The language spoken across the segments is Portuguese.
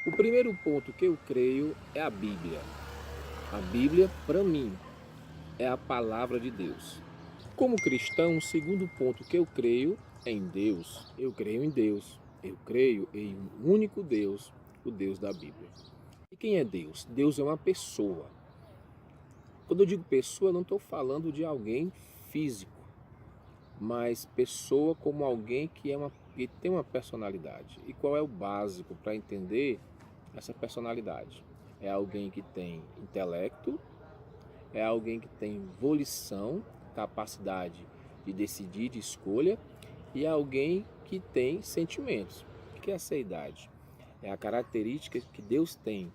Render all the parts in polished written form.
O primeiro ponto que eu creio é a Bíblia. A Bíblia, para mim, é a palavra de Deus. Como cristão, o segundo ponto que eu creio é em Deus. Eu creio em Deus. Eu creio em um único Deus, o Deus da Bíblia. E quem é Deus? Deus é uma pessoa. Quando eu digo pessoa, eu não estou falando de alguém físico, mas pessoa como alguém que tem uma personalidade. E qual é o básico para entender essa personalidade? É alguém que tem intelecto, é alguém que tem volição, capacidade de decidir, de escolha, e é alguém que tem sentimentos. O que é essa idade? É a característica que Deus tem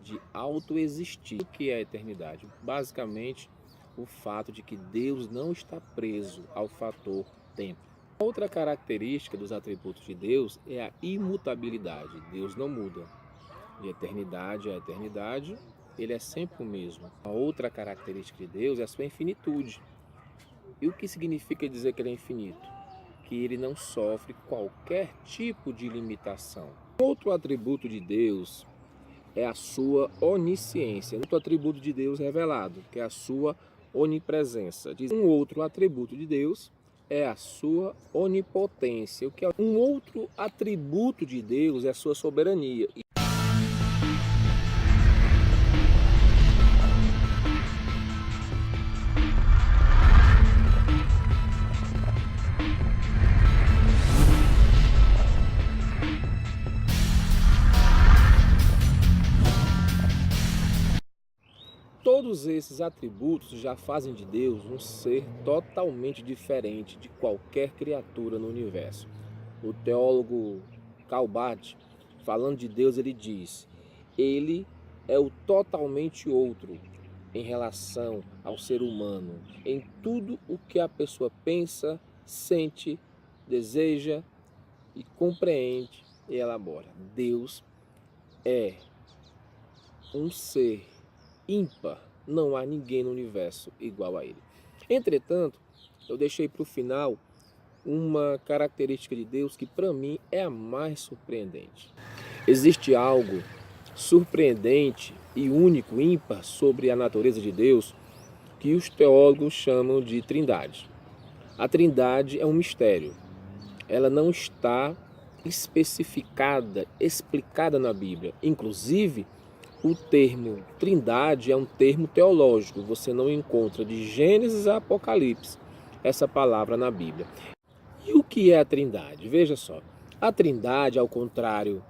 de autoexistir. O que é a eternidade? Basicamente, o fato de que Deus não está preso ao fator tempo. Outra característica dos atributos de Deus é a imutabilidade. Deus não muda. De eternidade a eternidade, ele é sempre o mesmo. A outra característica de Deus é a sua infinitude. E o que significa dizer que ele é infinito? Que ele não sofre qualquer tipo de limitação. Outro atributo de Deus é a sua onisciência. Outro atributo de Deus revelado, que é a sua onipresença. Um outro atributo de Deus é a sua onipotência. O que é um outro atributo de Deus é a sua soberania. Todos esses atributos já fazem de Deus um ser totalmente diferente de qualquer criatura no universo. O teólogo Karl Barth, falando de Deus, ele diz: ele é o totalmente outro em relação ao ser humano, em tudo o que a pessoa pensa, sente, deseja e compreende e elabora. Deus é um ser ímpar, não há ninguém no universo igual a ele. Entretanto, eu deixei para o final uma característica de Deus que para mim é a mais surpreendente. Existe algo surpreendente e único, ímpar sobre a natureza de Deus que os teólogos chamam de trindade. A trindade é um mistério. Ela não está especificada, explicada na Bíblia. Inclusive, o termo trindade é um termo teológico. Você não encontra de Gênesis a Apocalipse essa palavra na Bíblia. E o que é a trindade? Veja só. A trindade, ao contrário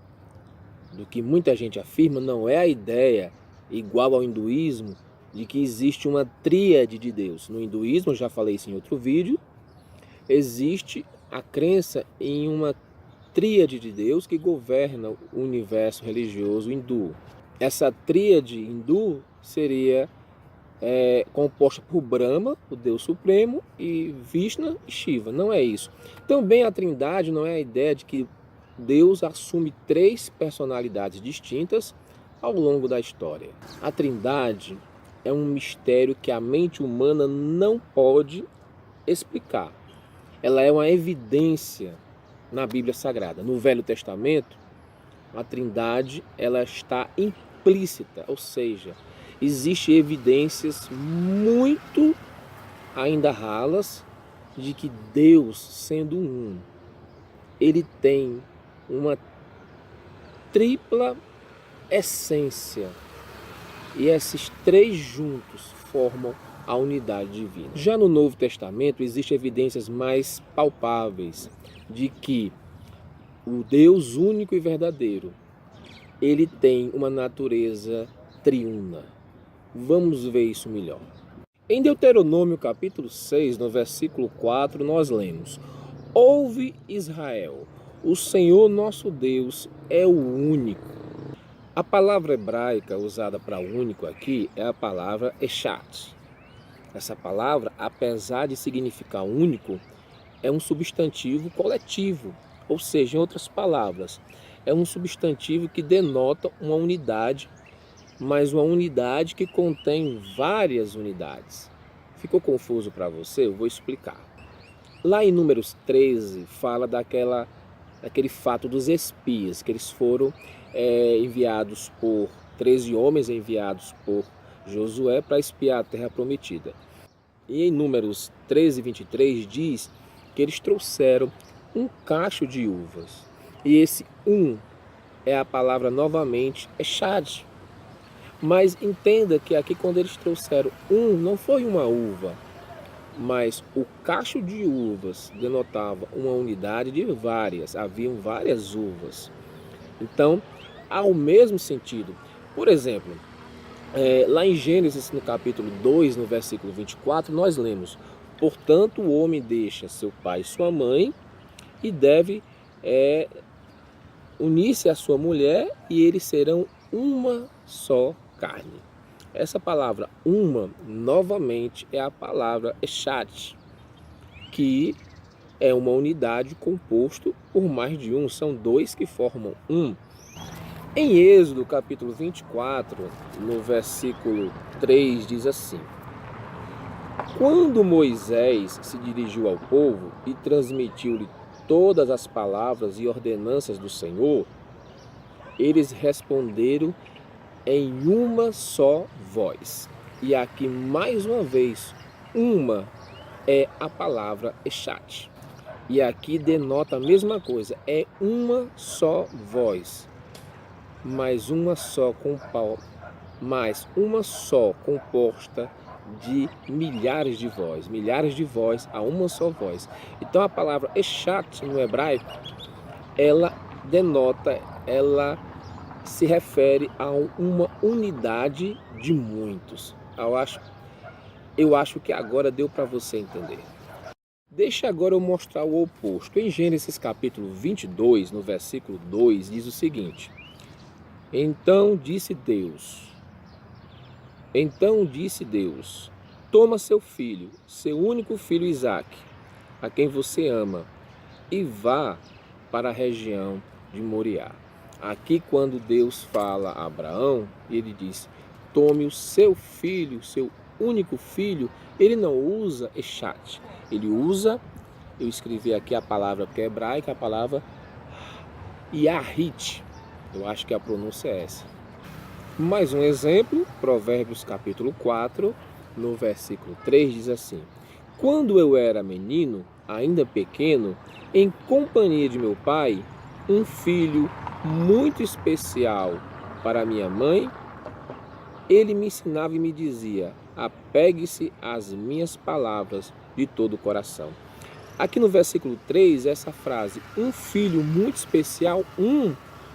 do que muita gente afirma, não é a ideia, igual ao hinduísmo, de que existe uma tríade de Deus. No hinduísmo, já falei isso em outro vídeo, existe a crença em uma tríade de Deus que governa o universo religioso hindu. Essa tríade hindu seria composta por Brahma, o Deus Supremo, e Vishnu e Shiva. Não é isso. Também a trindade não é a ideia de que Deus assume três personalidades distintas ao longo da história. A trindade é um mistério que a mente humana não pode explicar. Ela é uma evidência na Bíblia Sagrada. No Velho Testamento, a trindade ela está implícita, ou seja, existem evidências muito ainda ralas de que Deus, sendo um, ele tem uma tripla essência. E esses três juntos formam a unidade divina. Já no Novo Testamento existem evidências mais palpáveis de que o Deus único e verdadeiro, ele tem uma natureza triuna. Vamos ver isso melhor. Em Deuteronômio capítulo 6, no versículo 4, nós lemos: Ouve Israel, o Senhor nosso Deus é o único. A palavra hebraica usada para único aqui é a palavra Echad. Essa palavra, apesar de significar único, é um substantivo coletivo, ou seja, em outras palavras, é um substantivo que denota uma unidade, mas uma unidade que contém várias unidades. Ficou confuso para você? Eu vou explicar. Lá em Números 13, fala daquela aquele fato dos espias, que eles foram enviados por 13 homens enviados por Josué para espiar a terra prometida. E em Números 13, 23 diz que eles trouxeram um cacho de uvas. E esse é a palavra novamente, echad. Mas entenda que aqui quando eles trouxeram não foi uma uva, mas o cacho de uvas denotava uma unidade de várias, haviam várias uvas. Então, há o mesmo sentido. Por exemplo, lá em Gênesis, no capítulo 2, no versículo 24, nós lemos: portanto, o homem deixa seu pai e sua mãe e deve unir-se à sua mulher e eles serão uma só carne. Essa palavra novamente, é a palavra echat, que é uma unidade composto por mais de um, são dois que formam um. Em Êxodo, capítulo 24, no versículo 3, diz assim: quando Moisés se dirigiu ao povo e transmitiu-lhe todas as palavras e ordenanças do Senhor, eles responderam em uma só voz. E aqui mais uma vez, uma é a palavra echat. E aqui denota a mesma coisa, é uma só voz, mas uma só composta de milhares de voz a uma só voz. Então a palavra echat no hebraico, ela se refere a uma unidade de muitos. Eu acho que agora deu para você entender. Deixa agora eu mostrar o oposto. Em Gênesis capítulo 22, no versículo 2, diz o seguinte: Então disse Deus, toma seu filho, seu único filho Isaque, a quem você ama, e vá para a região de Moriá. Aqui quando Deus fala a Abraão, ele diz: tome o seu filho, seu único filho. Ele não usa echat, ele usa, eu escrevi aqui a palavra que é hebraica, a palavra Yahit. Eu acho que a pronúncia é essa. Mais um exemplo, Provérbios capítulo 4, no versículo 3 diz assim: quando eu era menino, ainda pequeno, em companhia de meu pai, um filho muito especial para minha mãe, ele me ensinava e me dizia: apegue-se às minhas palavras de todo o coração. Aqui no versículo 3, essa frase, um filho muito especial,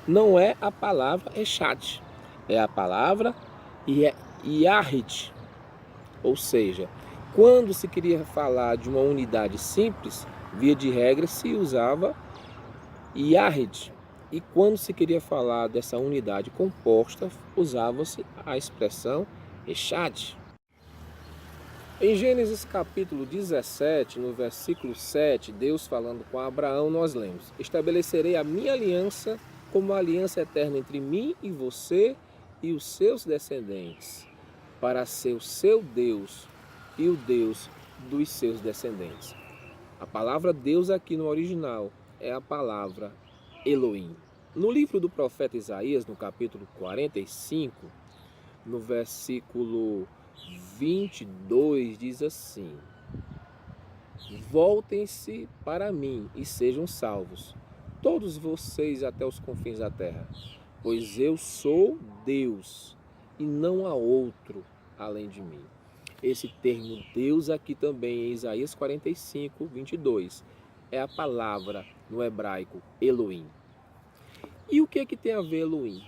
não é a palavra echat, é a palavra Yahit. Ou seja, quando se queria falar de uma unidade simples, via de regra se usava Yahit. E quando se queria falar dessa unidade composta, usava-se a expressão echat. Em Gênesis capítulo 17, no versículo 7, Deus falando com Abraão, nós lemos: estabelecerei a minha aliança como uma aliança eterna entre mim e você e os seus descendentes, para ser o seu Deus e o Deus dos seus descendentes. A palavra Deus aqui no original é a palavra Elohim. No livro do profeta Isaías, no capítulo 45, no versículo 22, diz assim: voltem-se para mim e sejam salvos, todos vocês até os confins da terra, pois eu sou Deus e não há outro além de mim. Esse termo Deus aqui também em Isaías 45, 22, é a palavra no hebraico Elohim. E o que é que tem a ver Elohim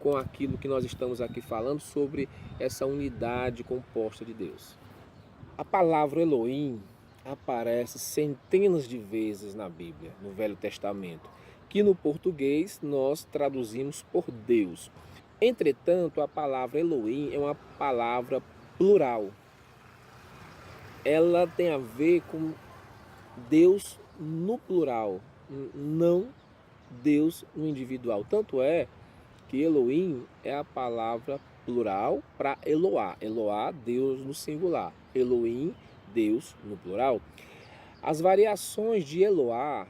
com aquilo que nós estamos aqui falando sobre essa unidade composta de Deus? A palavra Elohim aparece centenas de vezes na Bíblia, no Velho Testamento, que no português nós traduzimos por Deus. Entretanto, a palavra Elohim é uma palavra plural. Ela tem a ver com Deus no plural, não Deus no individual. Tanto é que Elohim é a palavra plural para Eloá. Eloá, Deus no singular. Elohim, Deus no plural. As variações de Eloá,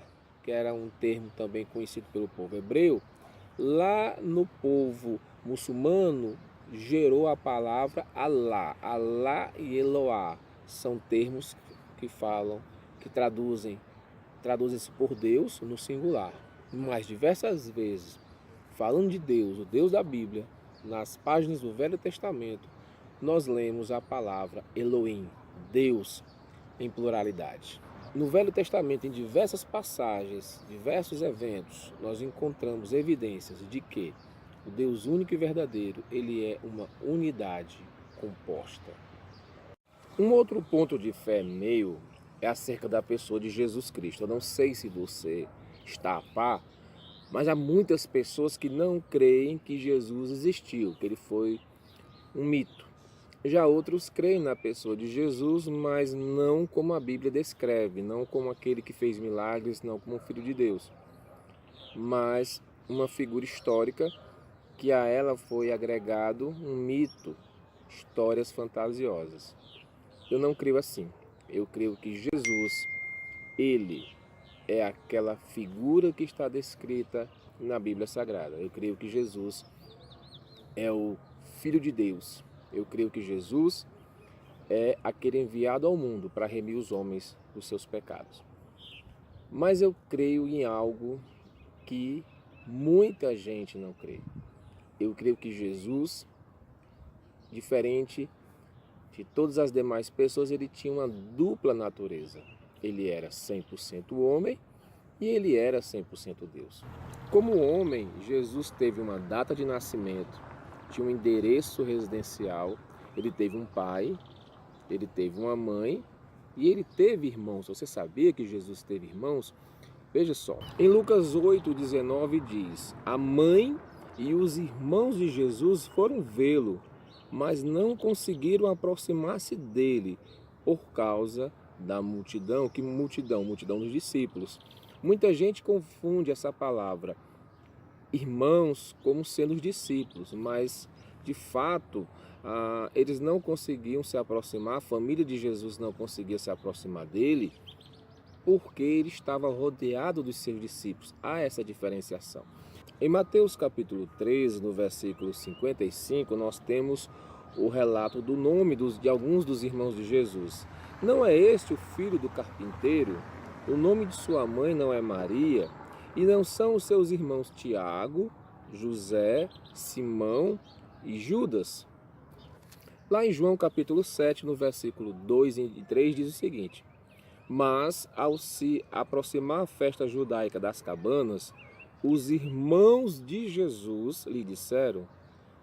que era um termo também conhecido pelo povo hebreu, lá no povo muçulmano gerou a palavra Allah. Allah e Eloá são termos que falam, que traduzem-se por Deus no singular. Mas diversas vezes, falando de Deus, o Deus da Bíblia, nas páginas do Velho Testamento, nós lemos a palavra Elohim, Deus, em pluralidade. No Velho Testamento, em diversas passagens, diversos eventos, nós encontramos evidências de que o Deus único e verdadeiro, ele é uma unidade composta. Um outro ponto de fé meu é acerca da pessoa de Jesus Cristo. Eu não sei se você está a par, mas há muitas pessoas que não creem que Jesus existiu, que ele foi um mito. Já outros creem na pessoa de Jesus, mas não como a Bíblia descreve, não como aquele que fez milagres, não como o Filho de Deus, mas uma figura histórica que a ela foi agregado um mito, histórias fantasiosas. Eu não creio assim. Eu creio que Jesus, ele é aquela figura que está descrita na Bíblia Sagrada. Eu creio que Jesus é o Filho de Deus. Eu creio que Jesus é aquele enviado ao mundo para remir os homens dos seus pecados. Mas eu creio em algo que muita gente não crê. Eu creio que Jesus, diferente de todas as demais pessoas, ele tinha uma dupla natureza. Ele era 100% homem e ele era 100% Deus. Como homem, Jesus teve uma data de nascimento, tinha um endereço residencial, ele teve um pai, ele teve uma mãe e ele teve irmãos. Você sabia que Jesus teve irmãos? Veja só, em Lucas 8,19 diz: a mãe e os irmãos de Jesus foram vê-lo, mas não conseguiram aproximar-se dele por causa da multidão. Que multidão? Multidão dos discípulos. Muita gente confunde essa palavra irmãos como sendo os discípulos, mas de fato eles não conseguiam se aproximar, a família de Jesus não conseguia se aproximar dele, porque ele estava rodeado dos seus discípulos. Há essa diferenciação. Em Mateus capítulo 13, no versículo 55, nós temos o relato do nome de alguns dos irmãos de Jesus. Não é este o filho do carpinteiro? O nome de sua mãe não é Maria? E não são os seus irmãos Tiago, José, Simão e Judas? Lá em João capítulo 7, no versículo 2 e 3, diz o seguinte: mas ao se aproximar a festa judaica das cabanas, os irmãos de Jesus lhe disseram: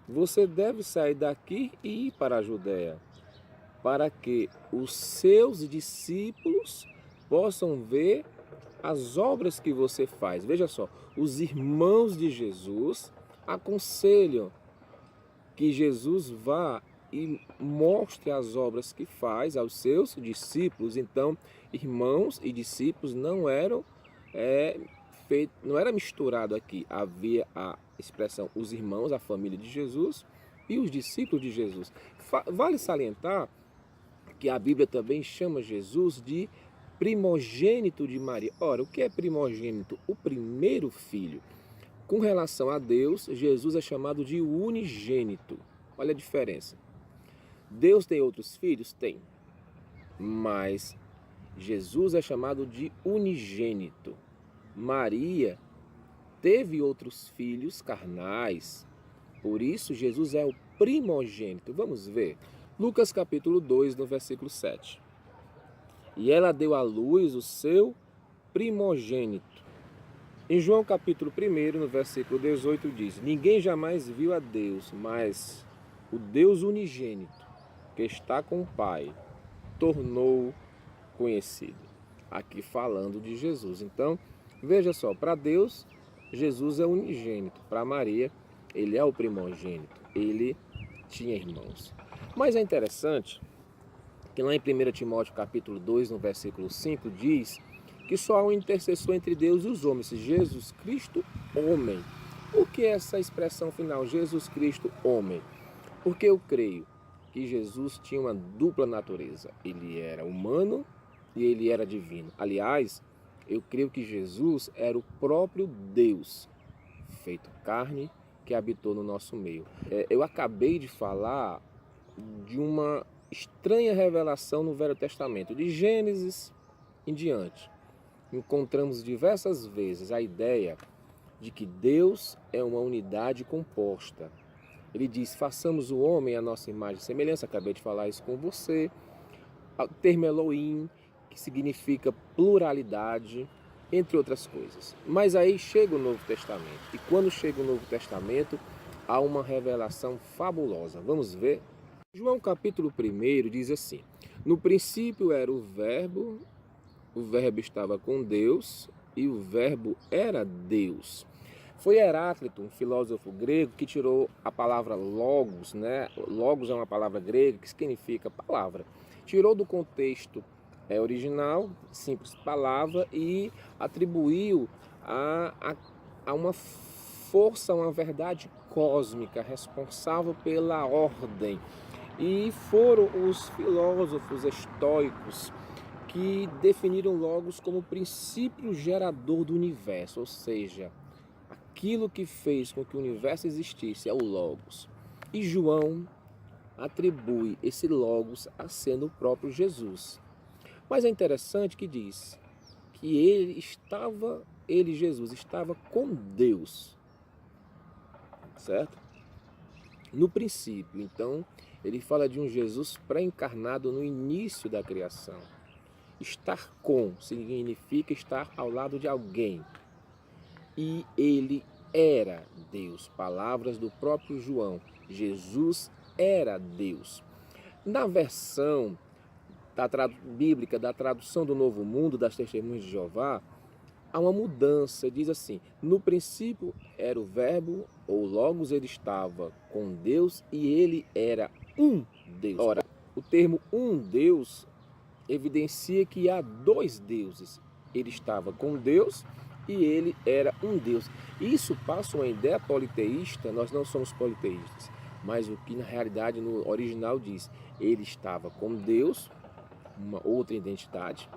você deve sair daqui e ir para a Judéia, para que os seus discípulos possam ver as obras que você faz. Veja só, os irmãos de Jesus aconselham que Jesus vá e mostre as obras que faz aos seus discípulos. Então, irmãos e discípulos não eram não era misturado aqui. Havia a expressão os irmãos, a família de Jesus e os discípulos de Jesus. Vale salientar que a Bíblia também chama Jesus de primogênito de Maria. Ora, o que é primogênito? O primeiro filho. Com relação a Deus, Jesus é chamado de unigênito. Olha a diferença. Deus tem outros filhos? Tem. Mas Jesus é chamado de unigênito. Maria teve outros filhos carnais. Por isso, Jesus é o primogênito. Vamos ver. Lucas capítulo 2, no versículo 7. E ela deu à luz o seu primogênito. Em João capítulo 1, no versículo 18, diz: ninguém jamais viu a Deus, mas o Deus unigênito, que está com o Pai, tornou conhecido. Aqui falando de Jesus. Então, veja só, para Deus, Jesus é unigênito. Para Maria, ele é o primogênito. Ele tinha irmãos. Mas é interessante que lá em 1 Timóteo capítulo 2, no versículo 5, diz que só há um intercessor entre Deus e os homens, Jesus Cristo, homem. Por que essa expressão final, Jesus Cristo, homem? Porque eu creio que Jesus tinha uma dupla natureza. Ele era humano e ele era divino. Aliás, Eu creio que Jesus era o próprio Deus, feito carne, que habitou no nosso meio. Eu acabei de falar de uma estranha revelação no Velho Testamento, de Gênesis em diante. Encontramos diversas vezes a ideia de que Deus é uma unidade composta. Ele diz, façamos o homem à nossa imagem e semelhança. Acabei de falar isso com você. O termo Elohim, que significa pluralidade, entre outras coisas. Mas aí chega o Novo Testamento. E quando chega o Novo Testamento, há uma revelação fabulosa. Vamos ver? João capítulo 1 diz assim, no princípio era o Verbo estava com Deus e o Verbo era Deus. Foi Heráclito, um filósofo grego, que tirou a palavra logos, né? Logos é uma palavra grega que significa palavra. Tirou do contexto original, simples palavra, e atribuiu a uma força, uma verdade cósmica responsável pela ordem. E foram os filósofos estoicos que definiram logos como o princípio gerador do universo, ou seja, aquilo que fez com que o universo existisse é o logos. E João atribui esse logos a sendo o próprio Jesus. Mas é interessante que diz que Jesus, estava com Deus, certo? No princípio, então, ele fala de um Jesus pré-encarnado no início da criação. Estar com significa estar ao lado de alguém. E ele era Deus. Palavras do próprio João. Jesus era Deus. Na versão bíblica da tradução do Novo Mundo das Testemunhas de Jeová, há uma mudança. Diz assim, no princípio era o Verbo, ou Logos, ele estava com Deus e ele era um Deus. Ora, o termo um Deus evidencia que há dois deuses. Ele estava com Deus e ele era um Deus. Isso passa uma ideia politeísta. Nós não somos politeístas, mas o que na realidade no original diz, ele estava com Deus, uma outra identidade,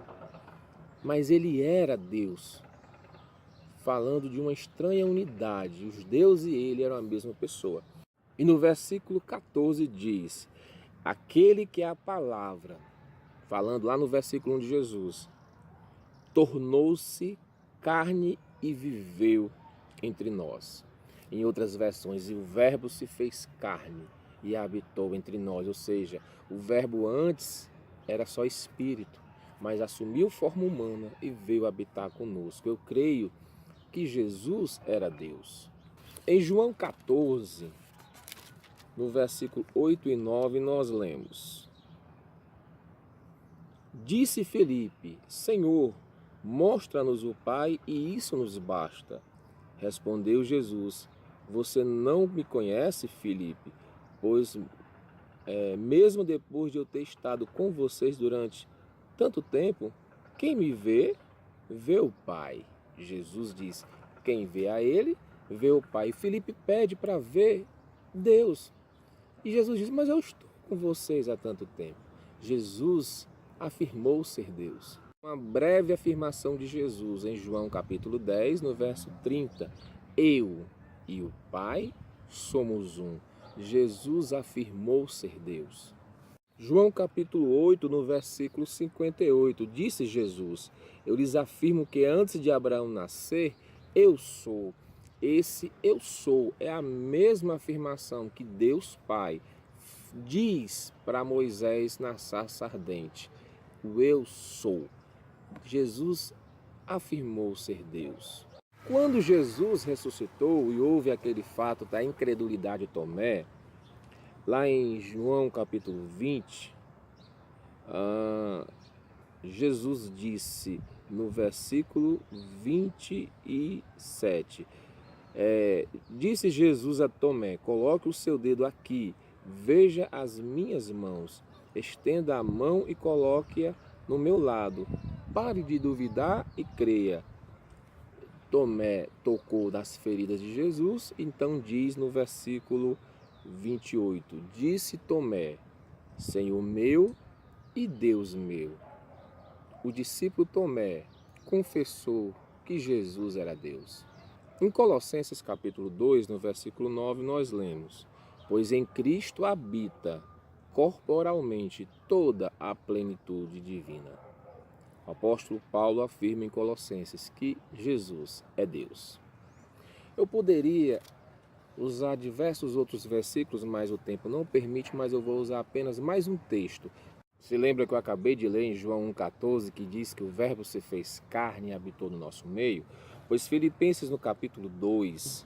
mas ele era Deus, falando de uma estranha unidade. Os deuses e ele eram a mesma pessoa. E no versículo 14 diz, aquele que é a palavra, falando lá no versículo 1 de Jesus, tornou-se carne e viveu entre nós. Em outras versões, e o Verbo se fez carne e habitou entre nós. Ou seja, o Verbo antes era só espírito, mas assumiu forma humana e veio habitar conosco. Eu creio que Jesus era Deus. Em João 14, no versículo 8 e 9, nós lemos, disse Felipe, Senhor, mostra-nos o Pai e isso nos basta. Respondeu Jesus, você não me conhece, Felipe, pois mesmo depois de eu ter estado com vocês durante tanto tempo, quem me vê, vê o Pai. Jesus diz, quem vê a ele, vê o Pai. E Felipe pede para ver Deus. E Jesus diz, mas eu estou com vocês há tanto tempo. Jesus afirmou ser Deus. Uma breve afirmação de Jesus em João capítulo 10, no verso 30. Eu e o Pai somos um. Jesus afirmou ser Deus. João capítulo 8, no versículo 58, disse Jesus, eu lhes afirmo que antes de Abraão nascer, eu sou. Esse eu sou é a mesma afirmação que Deus Pai diz para Moisés na sarça ardente. O eu sou. Jesus afirmou ser Deus. Quando Jesus ressuscitou e houve aquele fato da incredulidade de Tomé, lá em João capítulo 20, Jesus disse no versículo 27, disse Jesus a Tomé, coloque o seu dedo aqui, veja as minhas mãos, estenda a mão e coloque-a no meu lado, pare de duvidar e creia. Tomé tocou nas feridas de Jesus, então diz no versículo 28, disse Tomé, Senhor meu e Deus meu. O discípulo Tomé confessou que Jesus era Deus. Em Colossenses capítulo 2, no versículo 9, nós lemos: pois em Cristo habita corporalmente toda a plenitude divina. O apóstolo Paulo afirma em Colossenses que Jesus é Deus. Eu poderia usar diversos outros versículos, mas o tempo não permite, mas eu vou usar apenas mais um texto. Se lembra que eu acabei de ler em João 1,14, que diz que o verbo se fez carne e habitou no nosso meio? Pois Filipenses no capítulo 2,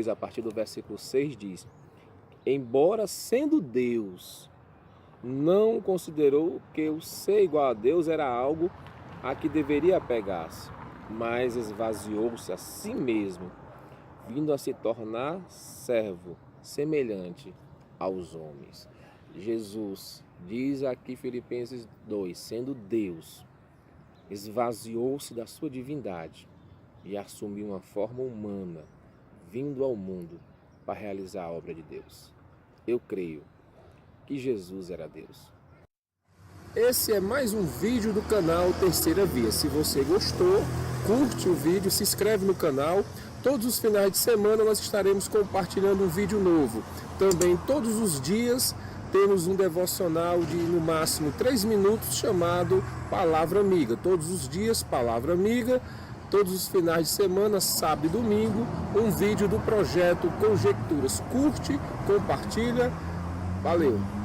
a partir do versículo 6 diz: embora sendo Deus, não considerou que o ser igual a Deus era algo a que deveria apegar-se, mas esvaziou-se a si mesmo, vindo a se tornar servo, semelhante aos homens. Jesus, diz aqui Filipenses 2, sendo Deus, esvaziou-se da sua divindade e assumiu uma forma humana, vindo ao mundo para realizar a obra de Deus. Eu creio que Jesus era Deus. Esse é mais um vídeo do canal Terceira Via. Se você gostou, curte o vídeo, se inscreve no canal. Todos os finais de semana nós estaremos compartilhando um vídeo novo. Também todos os dias temos um devocional de no máximo 3 minutos chamado Palavra Amiga. Todos os dias, Palavra Amiga. Todos os finais de semana, sábado e domingo, um vídeo do projeto Conjecturas. Curte, compartilha. Valeu!